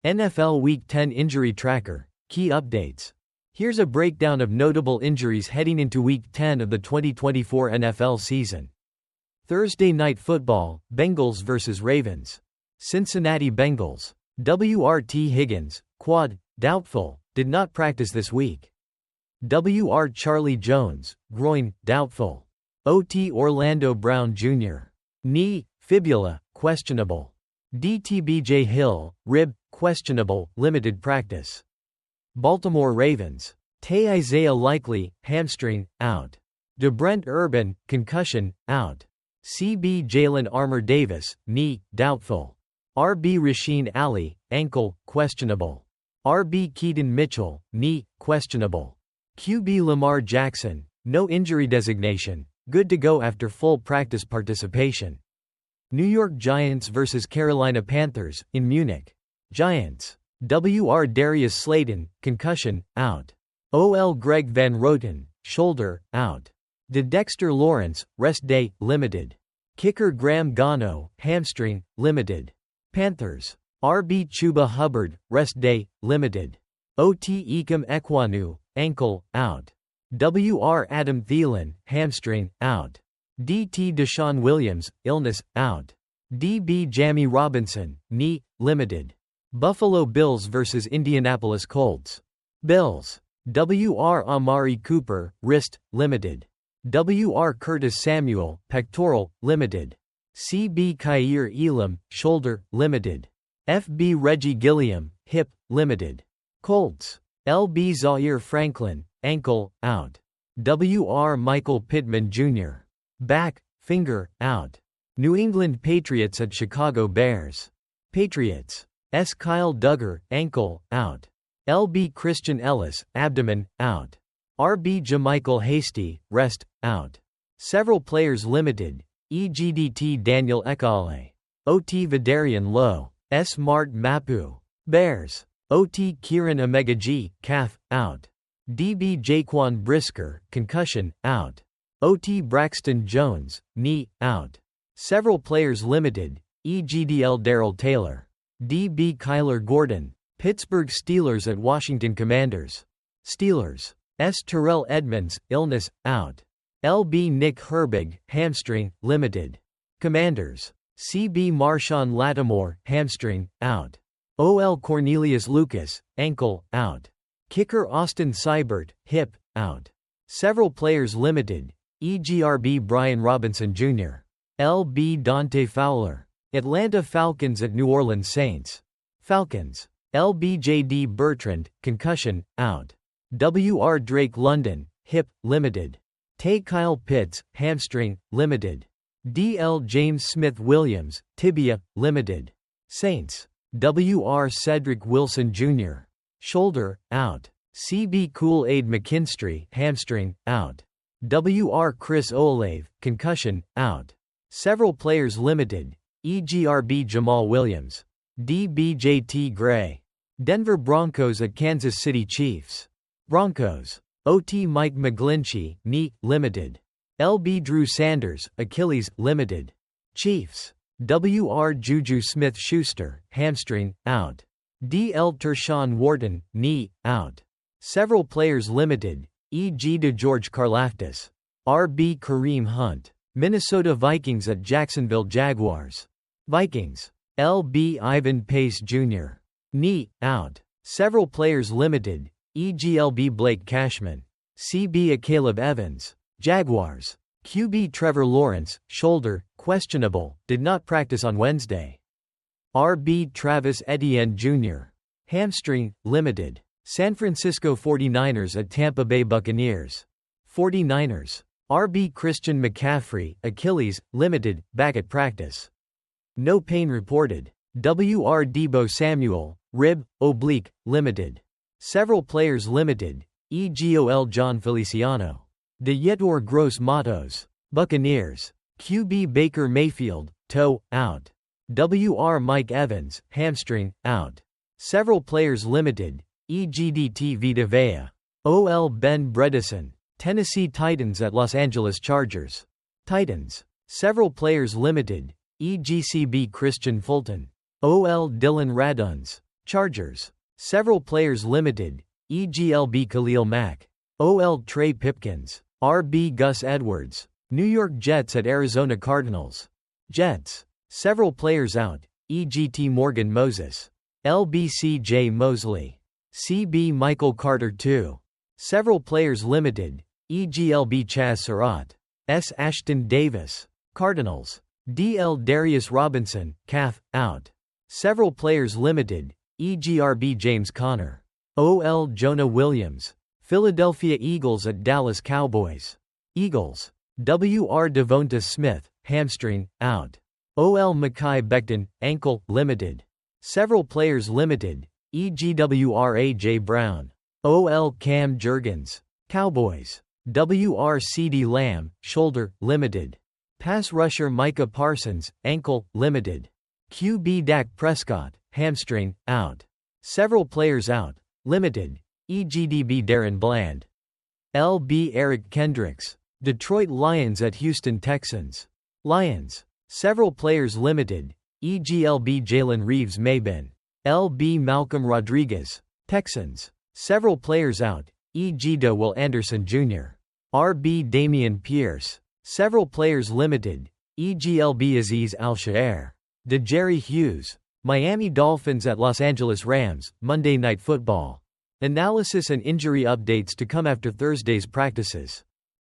NFL Week 10 Injury Tracker, Key Updates. Here's a breakdown of notable injuries heading into Week 10 of the 2024 NFL season. Thursday Night Football, Bengals vs. Ravens. Cincinnati Bengals. W.R.T. Higgins, quad, doubtful, did not practice this week. W.R. Charlie Jones, groin, doubtful. O.T. Orlando Brown Jr. Knee, fibula, questionable. D.T.B.J. Hill, rib, questionable, limited practice. Baltimore Ravens. Tay Isaiah Likely, hamstring, out. DeBrent Urban, concussion, out. C.B. Jalen Armour Davis, knee, doubtful. R.B. Rasheen Ali, ankle, questionable. R.B. Keaton Mitchell, knee, questionable. Q.B. Lamar Jackson, no injury designation, good to go after full practice participation. New York Giants vs. Carolina Panthers, in Munich. Giants. W.R. Darius Slayton, concussion, out. O.L. Greg Van Roten, shoulder, out. Dexter Lawrence, rest day, limited. Kicker Graham Gano, hamstring, limited. Panthers. R.B. Chuba Hubbard, rest day, limited. O.T. Ikem Ekwonu, ankle, out. W.R. Adam Thielen, hamstring, out. D.T. Deshaun Williams, illness, out. D.B. Jamie Robinson, knee, limited. Buffalo Bills vs. Indianapolis Colts. Bills. W.R. Amari Cooper, wrist, limited. W.R. Curtis Samuel, pectoral, limited. C.B. Khair Elam, shoulder, limited. F.B. Reggie Gilliam, hip, limited. Colts. L.B. Zaire Franklin, ankle, out. W.R. Michael Pittman Jr. back, finger, out. New England Patriots at Chicago Bears. Patriots. S. Kyle Duggar, ankle, out. L.B. Christian Ellis, abdomen, out. R.B. Jamichael Hasty, rest, out. Several players limited, e.g. D.T. Daniel Ekale. O.T. Vidarian Lowe. S. Mart Mapu. Bears. O.T. Kieran Omega-G, calf, out. D.B. Jaquan Brisker, concussion, out. O.T. Braxton Jones, knee, out. Several players limited, e.g. D.L. Darrell Taylor. D.B. Kyler Gordon. Pittsburgh Steelers at Washington Commanders. Steelers. S. Terrell Edmonds, illness, out. L.B. Nick Herbig, hamstring, limited. Commanders. C.B. Marshawn Lattimore, hamstring, out. O.L. Cornelius Lucas, ankle, out. Kicker Austin Seibert, hip, out. Several players limited, e.g. R.B. Brian Robinson Jr. L.B. Dante Fowler. Atlanta Falcons at New Orleans Saints. Falcons. L.B.J.D. Bertrand, concussion, out. W.R. Drake London, hip, limited. Tay Kyle Pitts, hamstring, limited. D.L. James Smith Williams, tibia, limited. Saints. W.R. Cedric Wilson Jr. shoulder, out. C.B. Kool-Aid McKinstry, hamstring, out. W.R. Chris Olave, concussion, out. Several players limited, e.g. R.B. Jamal Williams. D.B.J.T. Gray. Denver Broncos at Kansas City Chiefs. Broncos. O.T. Mike McGlinchey, knee, limited. L.B. Drew Sanders, Achilles, limited. Chiefs. W.R. Juju Smith-Schuster, hamstring, out. D.L. Tershawn Wharton, knee, out. Several players limited, e.g. DeGeorge Karlaftis. R.B. Kareem Hunt. Minnesota Vikings at Jacksonville Jaguars. Vikings. L.B. Ivan Pace Jr. knee, out. Several players limited, e.g. L.B. Blake Cashman. C.B. Caleb Evans. Jaguars. Q.B. Trevor Lawrence, shoulder, questionable, did not practice on Wednesday. R.B. Travis Etienne Jr. hamstring, limited. San Francisco 49ers at Tampa Bay Buccaneers. 49ers. R.B. Christian McCaffrey, Achilles, limited, back at practice. No pain reported. W.R. Deebo Samuel, rib, oblique, limited. Several players limited, e.g. O.L. John Feliciano. De Yetur Gross Matos. Buccaneers. Q.B. Baker Mayfield, toe, out. W.R. Mike Evans, hamstring, out. Several players limited, e.g. D.T. Vita Vea. O.L. Ben Bredesen. Tennessee Titans at Los Angeles Chargers. Titans. Several players limited, e.g. C.B. Christian Fulton. O.L. Dylan Raduns. Chargers. Several players limited, e.g. LB Khalil Mack. OL Trey Pipkins. RB Gus Edwards. New York Jets at Arizona Cardinals. Jets. Several players out, e.g. T. Morgan Moses. LB CJ Mosley. CB Michael Carter II. Several players limited, e.g. LB Chaz Surratt. S. Ashton Davis. Cardinals. DL Darius Robinson, calf, out. Several players limited, e.g. RB James Conner. OL Jonah Williams. Philadelphia Eagles at Dallas Cowboys. Eagles. WR Devonta Smith, hamstring, out. OL Mekhi Becton, ankle, limited. Several players limited, e.g. WR AJ Brown. OL Cam Jurgens. Cowboys. WR CeeDee Lamb, shoulder, limited. Pass rusher Micah Parsons, ankle, limited. QB Dak Prescott, hamstring, out. Several players out, limited, e.g. DB Darren Bland. LB Eric Kendricks. Detroit Lions at Houston Texans. Lions. Several players limited, e.g. LB Jalen Reeves Maybin. LB Malcolm Rodriguez. Texans. Several players out, e.g. Will Anderson Jr. RB Damian Pierce. Several players limited, e.g. LB Azeez Al-Shaair. DeJerry Hughes. Miami Dolphins at Los Angeles Rams, Monday Night Football. Analysis and injury updates to come after Thursday's practices.